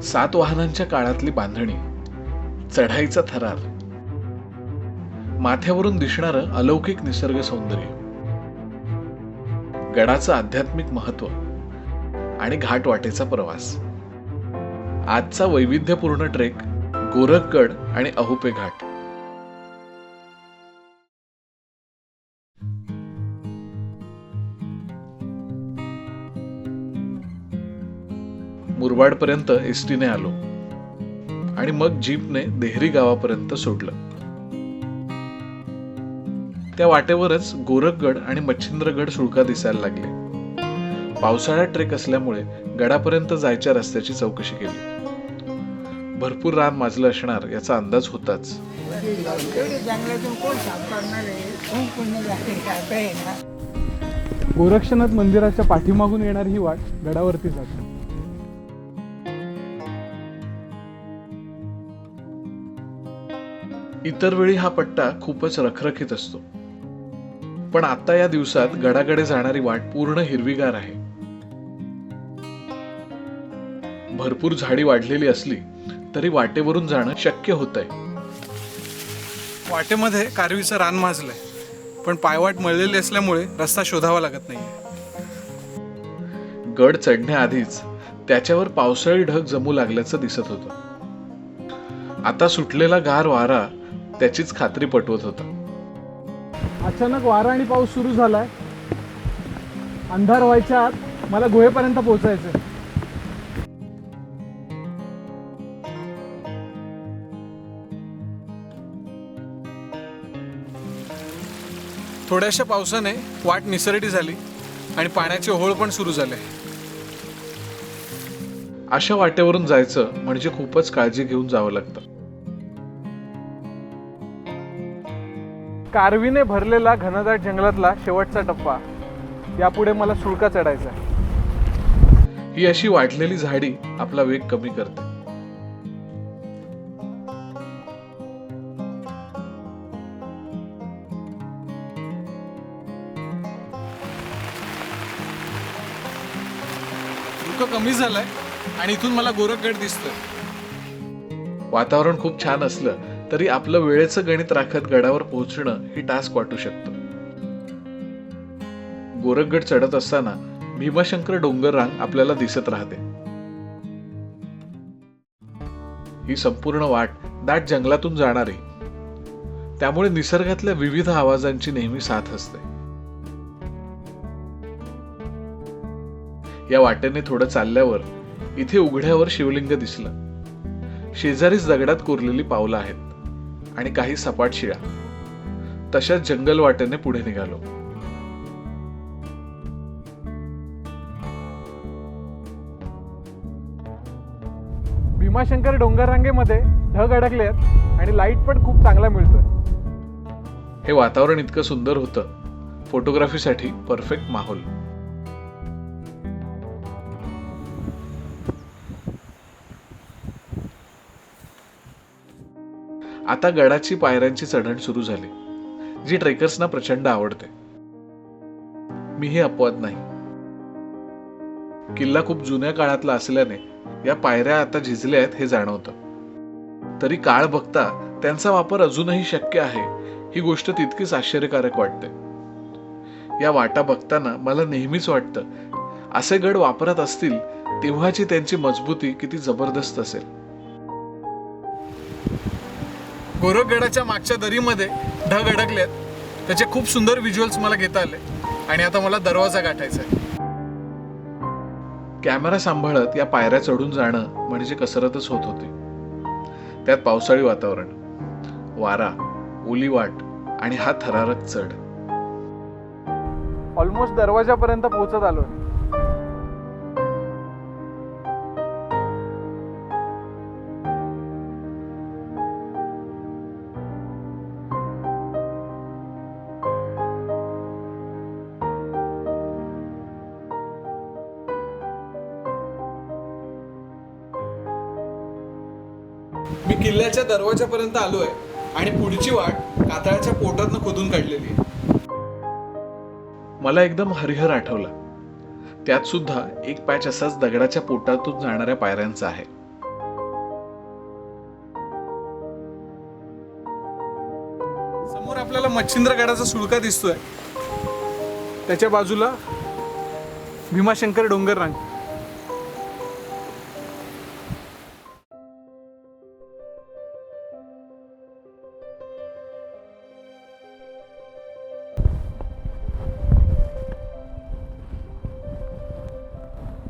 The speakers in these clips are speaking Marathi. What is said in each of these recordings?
सातवाहनांच्या काळातली बांधणी, चढाईचा थरार, माथ्यावरून दिसणारं अलौकिक निसर्ग सौंदर्य, गडाचं आध्यात्मिक महत्व आणि घाटवाटेचा प्रवास. आजचा वैविध्यपूर्ण ट्रेक गोरखगड आणि अहोपे घाट. मुरबाडपर्यंत एसटीने आलो आणि मग जीपने देहरी गावापर्यंत सोडलं. त्या वाटेवरच गोरखगड आणि मच्छिंद्रगड सुळका दिसायला लागले. पावसाळ्यात ट्रेक असल्यामुळे गडापर्यंत जायच्या रस्त्याची चौकशी केली. भरपूर रान माजलं असणार याचा अंदाज होताच. गोरक्षनाथ मंदिराच्या पाठीमागून येणार ही वाट गडावरती जाते. इतर वेळी हा पट्टा खूपच रखरखीत असतो, पण आता या दिवसात गडाकडे जाणारी वाट पूर्ण हिरवीगार आहे. भरपूर झाडी वाढलेली असली तरी वाटेवरून जाणं शक्य होतंय. वाटेमध्ये कारवीचं रान माजलंय, पण पायवाट मळलेली असल्यामुळे रस्ता शोधावा लागत नाहीये. गड चढण्याआधीच त्याच्यावर पावसाळी ढग जमू लागल्याचं दिसत होतं. आता सुटलेला गार वारा त्याचीच खात्री पटवत होता. अचानक वारा आणि पाऊस सुरू झालाय. अंधार व्हायच्या आत मला गुहेपर्यंत पोहोचायचंय. थोड्याशा पावसाने वाट निसरडी झाली आणि पाण्याचे ओहोळ पण सुरू झाले. अशा वाटेवरून जायचं म्हणजे खूपच काळजी घेऊन जावं लागतं. कारवीने भरलेला घनदाट जंगलातला शेवटचा टप्पा. यापुढे मला सुळका चढायचा. ही अशी वाढलेली झाडी आपला वेग कमी करते. धुकं कमी झालाय आणि इथून मला गोरखगड दिसतोय. वातावरण खूप छान असलं तरी आपलं वेळेचं गणित राखत गडावर पोहोचणं ही टास्क वाटू शकतं. गोरखगड चढत असताना भीमाशंकर डोंगर रांग आपल्याला दिसत राहते. ही संपूर्ण वाट दाट जंगलातून जाणारी, त्यामुळे निसर्गातल्या विविध आवाजांची नेहमी साथ असते. या वाटेने थोडं चालल्यावर इथे उघड्यावर शिवलिंग दिसलं. शेजारीच दगडात कोरलेली पावलं आहेत आणि काही सपाट शिळा. तशाच जंगल वाटेने पुढे निघालो. भीमाशंकर डोंगर रांगेमध्ये ढग अडकले आहेत आणि लाईट पण खूप चांगला मिळतोय. हे वातावरण इतकं सुंदर होतं, फोटोग्राफीसाठी परफेक्ट माहोल. आता गडाची पायऱ्यांची चढण सुरू झाली, जी ट्रेकर्सना प्रचंड आवडते. मीही अपवाद नाही. किल्ला खूप जुन्या काळातला असल्याने या पायऱ्या आता झिजल्या आहेत हे जाणवतं. तरी काळ बघता त्यांचा वापर अजूनही शक्य आहे ही गोष्ट तितकीच आश्चर्यकारक वाटते. या वाटा बघताना मला नेहमीच वाटतं, असे गड वापरत असतील तेव्हाची त्यांची मजबूती किती जबरदस्त असेल. गोरखगडाच्या मागच्या दरीमध्ये ढग अडकलेत. त्याचे खूप सुंदर व्हिज्युअल्स मला घेता आले आणि आता मला दरवाजा गाठायचा आहे. कॅमेरा सांभाळत या पायऱ्या चढून जाणं म्हणजे कसरतच होत होती. त्यात पावसाळी वातावरण, वारा, ओली वाट आणि हा थरारक चढ. ऑलमोस्ट दरवाजापर्यंत पोहोचत आलो. मी किल्ल्याच्या दरवाजापर्यंत आलोय आणि पुढची वाट कातळाच्या पोटातनं खोदून काढलेली आहे. मला एकदम हरिहर आठवला. त्यात सुद्धा एक पॅच असाच दगडाच्या पोटातून जाणाऱ्या पायऱ्यांचा आहे. मच्छिंद्रगडाचा सुळका दिसतोय त्याच्या बाजूला भीमाशंकर डोंगर रांग.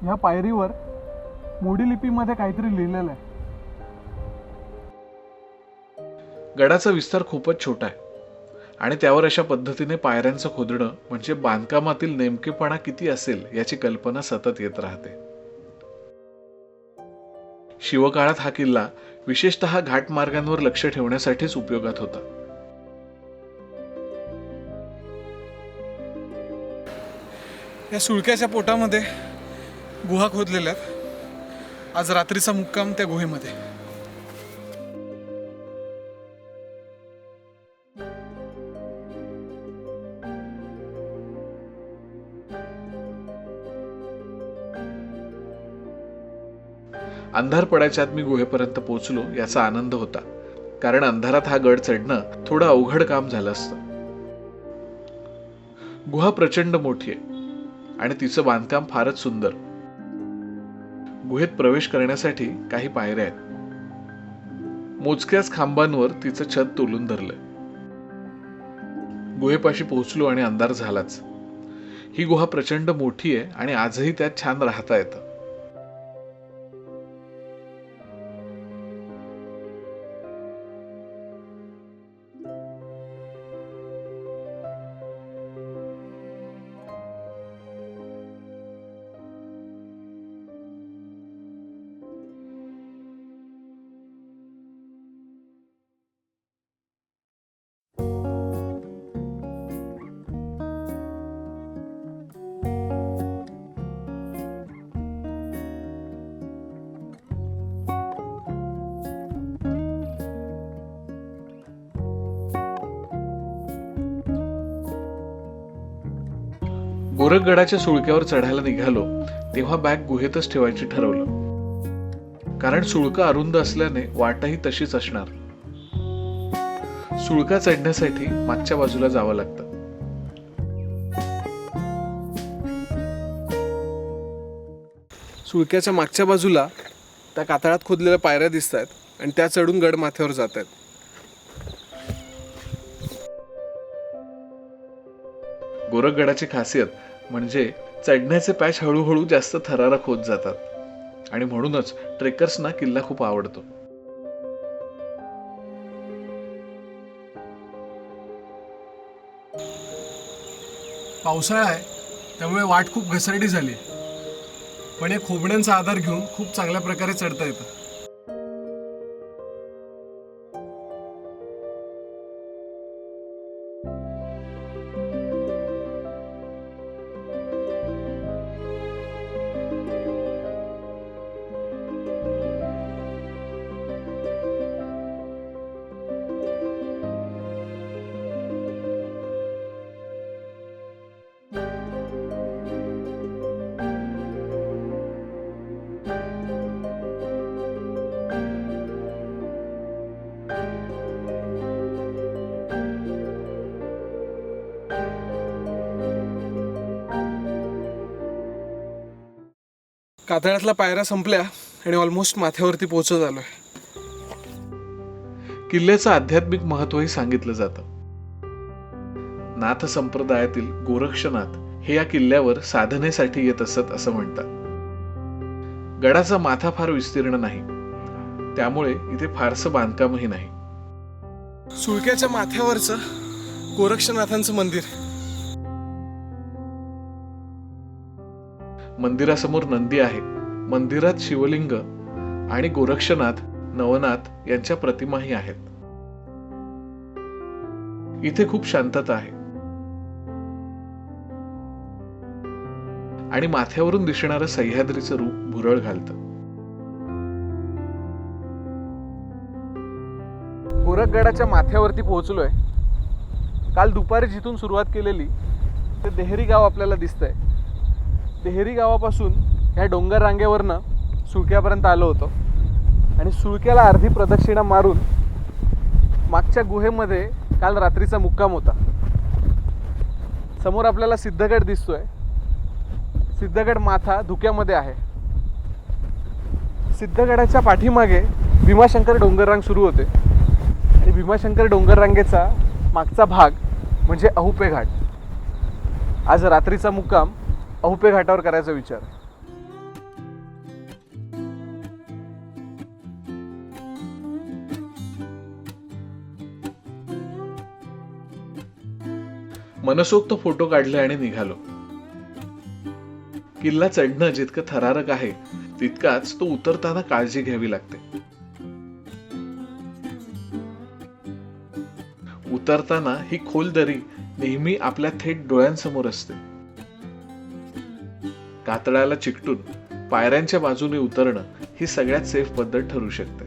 ह्या पायरीवर मोडी लिपीमध्ये काहीतरी लिहिलेलं आहे. गडाचा विस्तार खूपच छोटा आहे आणि त्यावर अशा पद्धतीने पायऱ्यांचं खोदणं म्हणजे बांधकामातील नेमकेपणा किती असेल याची कल्पना सतत येत राहते. शिवकाळात हा किल्ला विशेषतः घाटमार्गांवर लक्ष ठेवण्यासाठीच उपयोगात होता. या सुळक्याच्या पोटामध्ये गुहा खोदलेल्या आहेत. आज रात्रीचा मुक्काम त्या गुहेमध्ये. अंधार पडायच्या आत मी गुहेपर्यंत पोहोचलो याचा आनंद होता, कारण अंधारात हा गड चढणं थोडं अवघड काम झालं असतं. गुहा प्रचंड मोठी आहे आणि तिचं बांधकाम फारच सुंदर. गुहेत प्रवेश करण्यासाठी काही पायऱ्या आहेत. मोजक्याच खांबांवर तिचं छत तोलून धरलंय. गुहेपाशी पोहोचलो आणि अंधार झालाच. ही गुहा प्रचंड मोठी आहे आणि आजही त्यात छान राहता येतं. गोरखगडाच्या सुळक्यावर चढायला निघालो तेव्हा बॅग गुहेतच ठेवायची ठरवलं, कारण सुळका अरुंद असल्याने वाटही तशीच असणार. सुळका चढण्यासाठी मागच्या बाजूला जावं लागतं. सुळक्याच्या मागच्या बाजूला त्या कातळात खोदलेल्या पायऱ्या दिसत आहेत आणि त्या चढून गड माथ्यावर जात आहेत. गोरखगडाची खासियत म्हणजे चढण्याचे पॅच हळूहळू जास्त थरारक होत जातात आणि म्हणूनच ट्रेकर्सना किल्ला खूप आवडतो. पावसाळा आहे त्यामुळे वाट खूप घसरडी झाली, पण हे खोबण्यांचा आधार घेऊन खूप चांगल्या प्रकारे चढता येतं. कातळातल्या पायऱ्या संपल्या आणि ऑलमोस्ट माथ्यावरती पोहोचत आलोय. किल्ल्याचं आध्यात्मिक महत्वही सांगितलं जातं. नाथ संप्रदायातील गोरक्षनाथ हे या किल्ल्यावर साधनेसाठी येत असत असं म्हणतात. गडाचा माथा फार विस्तीर्ण नाही, त्यामुळे इथे फारसं बांधकामही नाही. सुळक्याच्या माथ्यावरचं गोरक्षनाथांचं मंदिर. मंदिरासमोर नंदी आहे. मंदिरात शिवलिंग आणि गोरक्षनाथ, नवनाथ यांच्या प्रतिमाही आहेत. इथे खूप शांतता आहे आणि माथ्यावरून दिसणारं सह्याद्रीचं रूप भुरळ घालतं. गोरखगडाच्या माथ्यावरती पोहोचलोय. काल दुपारी जिथून सुरुवात केलेली ते देहरी गाव आपल्याला दिसतंय. देहरी गावापासून ह्या डोंगर रांगेवरनं सुळक्यापर्यंत आलो होतो आणि सुळक्याला अर्धी प्रदक्षिणा मारून मागच्या गुहेमध्ये काल रात्रीचा मुक्काम होता. समोर आपल्याला सिद्धगड दिसतोय. सिद्धगड माथा धुक्यामध्ये आहे. सिद्धगडाच्या पाठीमागे भीमाशंकर डोंगररांग सुरू होते आणि भीमाशंकर डोंगररांगेचा मागचा भाग म्हणजे अहुपे घाट. आज रात्रीचा मुक्काम अहुपे घाटावर करायचा विचार. मनसोक्त फोटो काढले आणि निघालो. किल्ला चढणं जितकं थरारक आहे तितकाच तो उतरताना काळजी घ्यावी लागते. उतरताना ही खोल दरी नेहमी आपल्या थेट डोळ्यांसमोर असते. कातळाला चिकटून पायऱ्यांच्या बाजूने उतरणं ही सगळ्यात सेफ पद्धत ठरू शकते.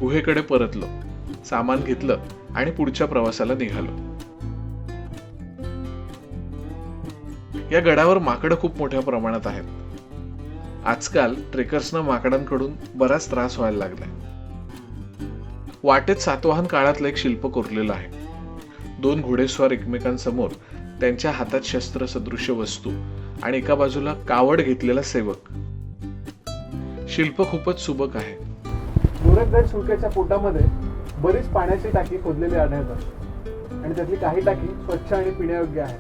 गुहेकडे परतलो, सामान घेतलं आणि पुढच्या प्रवासाला निघालो. या गडावर माकडं खूप मोठ्या प्रमाणात आहेत. आजकाल ट्रेकर्सना माकडांकडून बराच त्रास व्हायला लागलाय. वाटेत सातवाहन काळातलं एक शिल्प कोरलेलं आहे. 2 घोडेस्वार एकमेकांसमोर, त्यांच्या हातात शस्त्र सदृश्य वस्तू आणि एका बाजूला कावड घेतलेला सेवक. शिल्प खूपच सुबक आहे. गोरखगड सुळक्याच्या पोटामध्ये बरीच पाण्याची टाकी खोदलेली आढळतात आणि त्यातली काही टाकी स्वच्छ आणि पिण्यायोग्य आहे.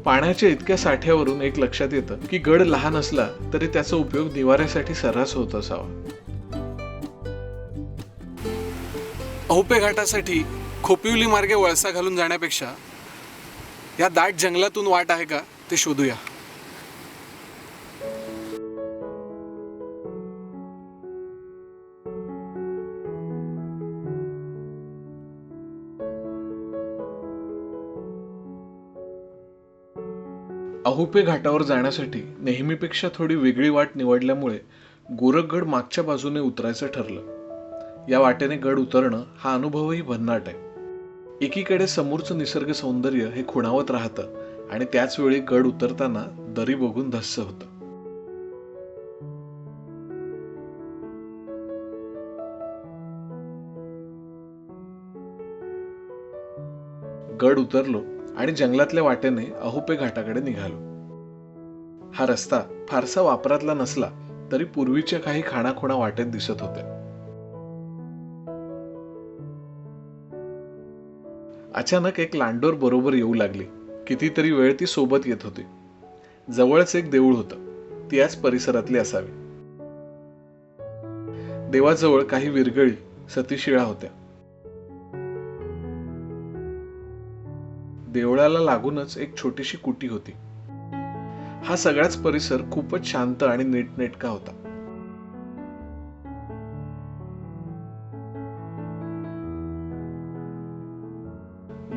पाण्याच्या इतक्या साठ्यावरून एक लक्षात येतं की गड लहान असला तरी त्याचा उपयोग निवाऱ्यासाठी सर्रास होत असावा. अहुपे घाटासाठी खोपिवली मार्गे वळसा घालून जाण्यापेक्षा या दाट जंगलातून वाट आहे का ते शोधूया. अहुपे घाटावर जाण्यासाठी नेहमीपेक्षा थोडी वेगळी वाट निवडल्यामुळे गोरखगड मागच्या बाजूने उतरायचं ठरलं. या वाटेने गड उतरणं हा अनुभवही भन्नाट आहे. एकीकडे समोरचं निसर्ग सौंदर्य हे खुणावत राहतं आणि त्याच वेळी गड उतरताना दरी बघून धस्स होतं. गड उतरलो आणि जंगलातल्या वाटेने अहुपे घाटाकडे निघालो. हा रस्ता फारसा वापरातला नसला तरी पूर्वीच्या काही खाणाखुणा वाटेत दिसत होत्या. अचानक एक लांडोर बरोबर येऊ लागली. कितीतरी वेळ ती सोबत येत होती. जवळच एक देऊळ होतं. ती याच परिसरातली असावी. देवाजवळ काही विरगळी सतीशिळा होत्या. देवळाला लागूनच एक छोटीशी कुटी होती. हा सगळाच परिसर खूपच शांत आणि नीटनेटका होता.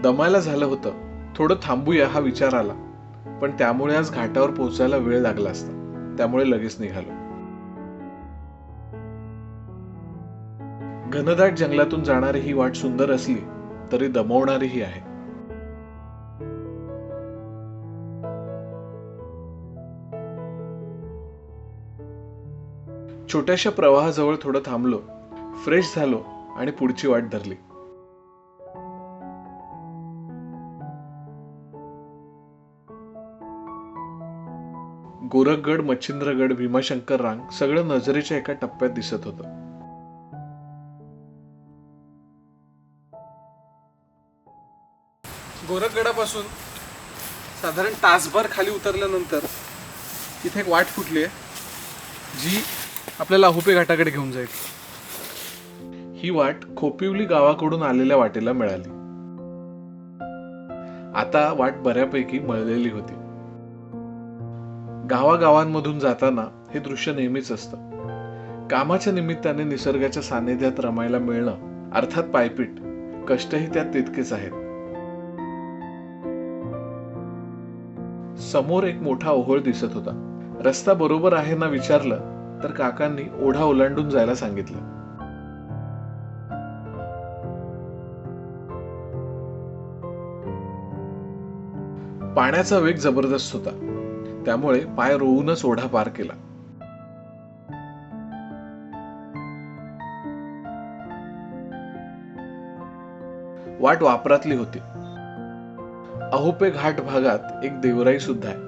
दमायला झालं होतं. थोडं थांबूया हा विचार आला, पण त्यामुळे आज घाटावर पोहोचायला वेळ लागला असता. त्यामुळे लगेच निघालो. घनदाट जंगलातून जाणारी ही वाट सुंदर असली तरी दमवणारीही आहे. छोट्याशा प्रवाहाजवळ थोडं थांबलो, फ्रेश झालो आणि पुढची वाट धरली. गोरखगड, मच्छिंद्रगड, भीमाशंकर रांग सगळं नजरेच्या एका टप्प्यात दिसत होतं. गोरखगडापासून साधारण तासभर खाली उतरल्यानंतर इथे एक वाट फुटली आहे जी आपल्याला अहुपे घाटाकडे घेऊन जाईल. ही वाट खोपिवली गावाकडून आलेल्या वाटेला मिळाली. आता वाट बऱ्यापैकी मळलेली होती. गावागावांमधून जाताना हे दृश्य नेहमीच असतं. कामाच्या निमित्ताने निसर्गाच्या सानिध्यात रमायला मिळणं अर्थात पायपीट, कष्टही त्यात तितकेच आहेत. समोर एक मोठा ओहोळ दिसत होता. रस्ता बरोबर आहे ना विचारलं तर काकांनी ओढा ओलांडून जायला सांगितलं. पाण्याचा वेग जबरदस्त होता. त्यामुळे पाय रोवूनच ओढा पार केला. वाट वापरातली होती. अहोपे घाट भागात एक देवराई सुद्धा आहे.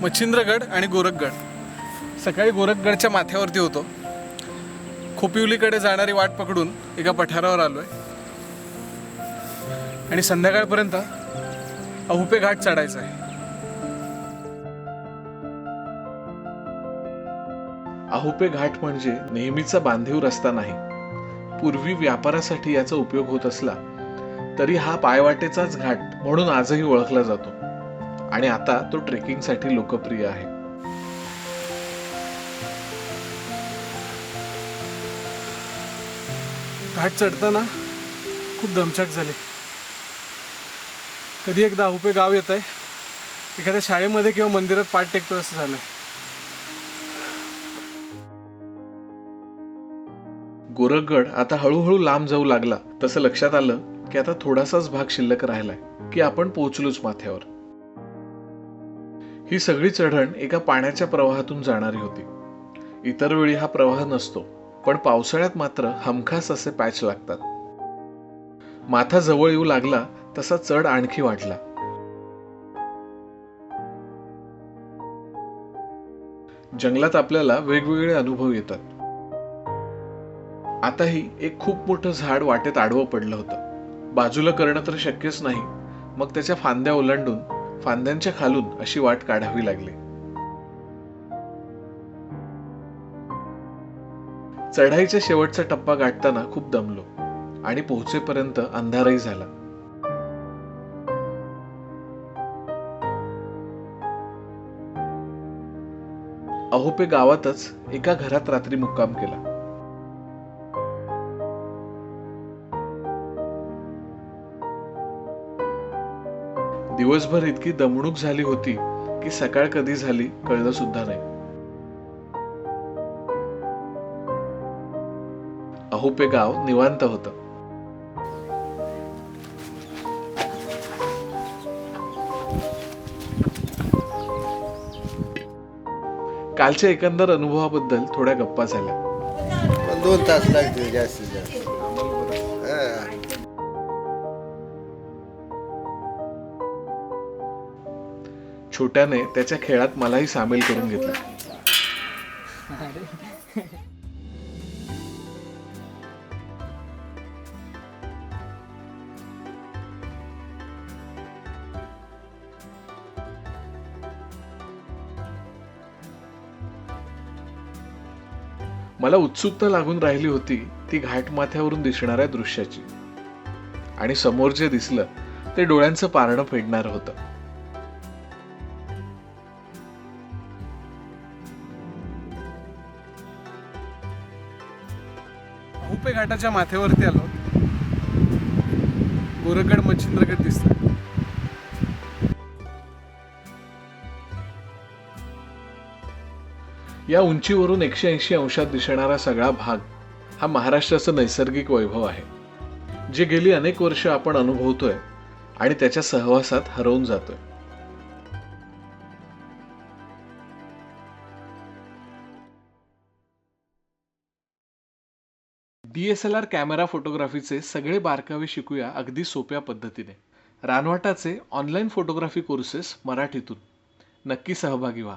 मच्छिंद्रगड आणि गोरखगड. सकाळी गोरखगडच्या माथ्यावरती होतो. खोपिवलीकडे जाणारी वाट पकडून एका पठारावर आलोय आणि संध्याकाळपर्यंत अहोपे घाट चढायचा आहे. अहोपे घाट म्हणजे नेहमीचा बांधीव रस्ता नाही. पूर्वी व्यापारासाठी याचा उपयोग होत असला तरी हा पायवाटेचाच घाट म्हणून आजही ओळखला जातो आणि आता तो ट्रेकिंगसाठी लोकप्रिय आहे. घाट चढताना खूप दमछाक झाली. कधी एकदा अहोपे गाव येत आहे, एखाद्या शाळेमध्ये किंवा मंदिरात पाठ टेकतो असं झालंय. गोरखगड आता हळूहळू लांब जाऊ लागला तसं लक्षात आलं की आता थोडासाच भाग शिल्लक राहिलाय की आपण पोहोचलोच माथ्यावर. ही सगळी चढण एका पाण्याच्या प्रवाहातून जाणारी होती. इतर वेळी हा प्रवाह नसतो, पण पावसाळ्यात मात्र हमखास असे पॅच लागतात. माथा जवळ येऊ लागला तसा चढ आणखी वाढला. जंगलात आपल्याला वेगवेगळे अनुभव येतात. आताही एक खूप मोठं झाड वाटेत आडवं पडलं होतं. बाजूला करणं तर शक्यच नाही, मग त्याच्या फांद्या ओलांडून फांद्यांच्या खालून अशी वाट काढावी लागली. चढाईच्या शेवटचा टप्पा गाठताना खूप दमलो आणि पोहोचेपर्यंत अंधारही झाला. अहोपे गावातच एका घरात रात्री मुक्काम केला. दिवसभर इतकी दमणूक झाली होती की सकाळ कधी झाली कळलं सुद्धा नाही. अहोपे गाव निवांत होतं. कालच्या एकंदर अनुभवाबद्दल थोड्या गप्पा झाल्या. 2 तास लागतील जास्तीत जास्त. छोट्याने त्याच्या खेळात मलाही सामील करून घेतलं. मला उत्सुकता लागून राहिली होती ती घाटमाथ्यावरून दिसणाऱ्या दृश्याची, आणि समोर जे दिसलं ते डोळ्यांचं पारणं फेडणार होतं. अहोपे घाटाच्या माथ्यावरती आलो. गोरखगड, मच्छिंद्रगड दिसतात. या उंचीवरून 180 अंशात दिसणारा सगळा भाग हा महाराष्ट्राचं नैसर्गिक वैभव आहे, जे गेली अनेक वर्ष आपण अनुभवतोय आणि त्याच्या सहवासात हरवून जातोय. DSLR कॅमेरा फोटोग्राफीचे सगळे बारकावे शिकूया अगदी सोप्या पद्धतीने. रानवाटाचे ऑनलाईन फोटोग्राफी कोर्सेस मराठीतून. नक्की सहभागी व्हा.